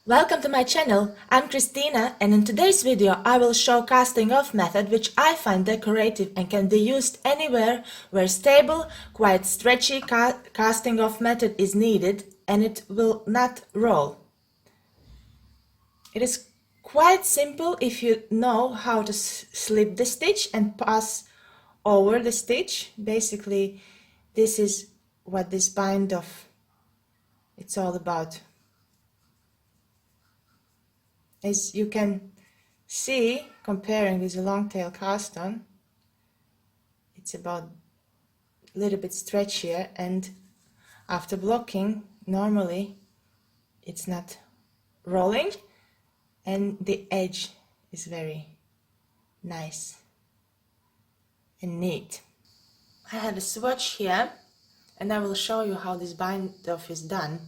Welcome to my channel. I'm Christina, and in today's video I will show casting off method which I find decorative and can be used anywhere where stable, quite stretchy casting off method is needed and it will not roll. It is quite simple if you know how to slip the stitch and pass over the stitch. Basically, this is what this bind off it's all about. As you can see, comparing with a long tail cast on, it's about a little bit stretchier, and after blocking normally it's not rolling and the edge is very nice and neat. I have a swatch here and I will show you how this bind off is done.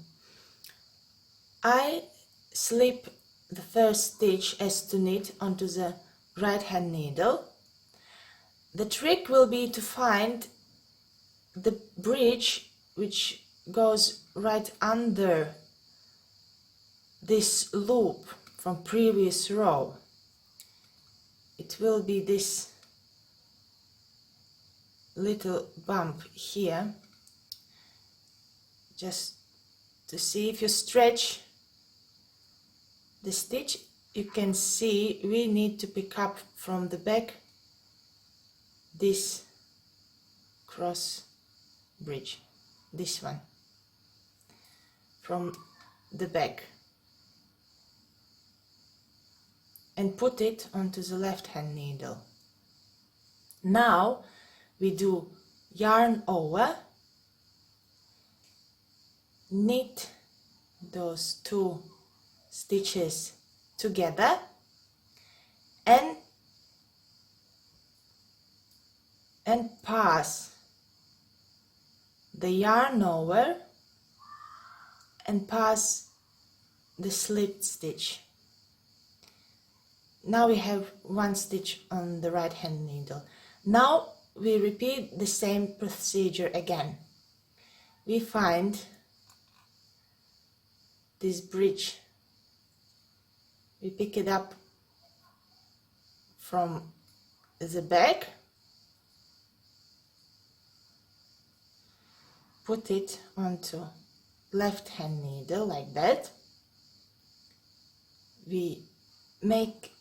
I slip the first stitch as to knit onto the right hand needle. The trick will be to find the bridge which goes right under this loop from previous row. It will be this little bump here, just to see. If you stretch the stitch you can see we need to pick up from the back this cross bridge, this one from the back, and put it onto the left hand needle. Now we do yarn over, knit those two stitches together and pass the yarn over and pass the slipped stitch. Now we have one stitch on the right hand needle. Now we repeat the same procedure again. We find this bridge, we pick it up from the back, put it onto left hand needle like that. We make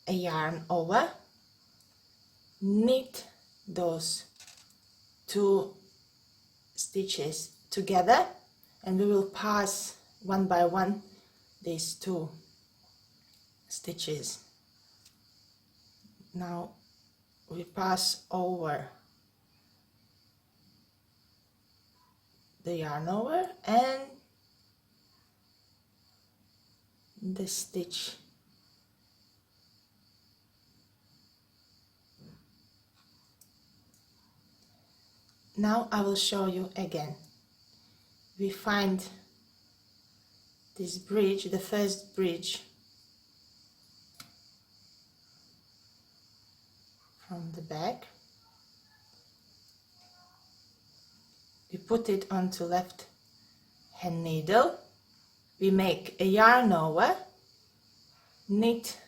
a yarn over, knit those two stitches together, and we will pass one by one these two stitches. Now we pass over the yarn over and the stitch. Now I will show you again. We find this bridge, the first bridge from the back. We put it onto left hand needle. We make a yarn over, knit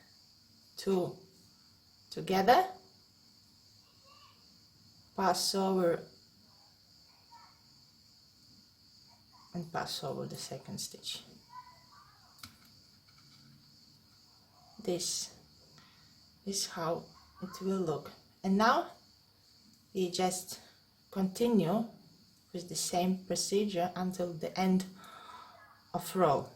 two together, pass over and pass over the second stitch. This is how it will look. And now we just continue with the same procedure until the end of row.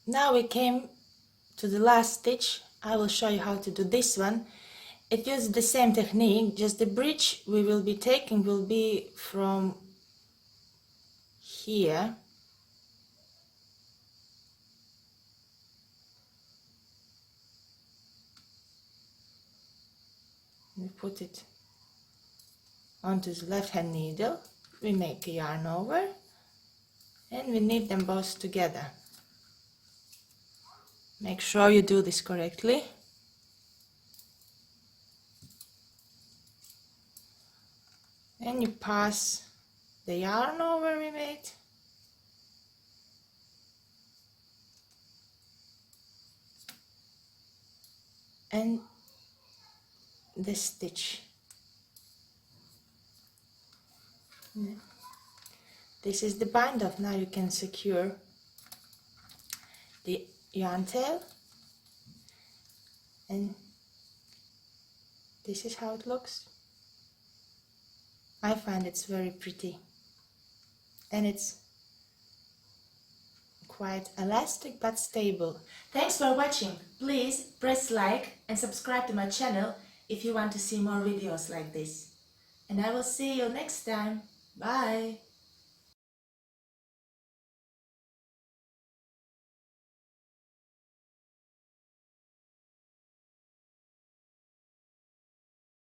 Now we came to the last stitch. I will show you how to do this one. It uses the same technique, just the bridge we will be taking will be from here. We put it onto the left hand needle, we make a yarn over and we knit them both together. Make sure you do this correctly. And you pass the yarn over we made. And the stitch. This is the bind off. Now you can secure the yarn tail, and this is how it looks. I find it's very pretty and it's quite elastic but stable. Thanks for watching. Please press like and subscribe to my channel if you want to see more videos like this. And I will see you next time. Bye!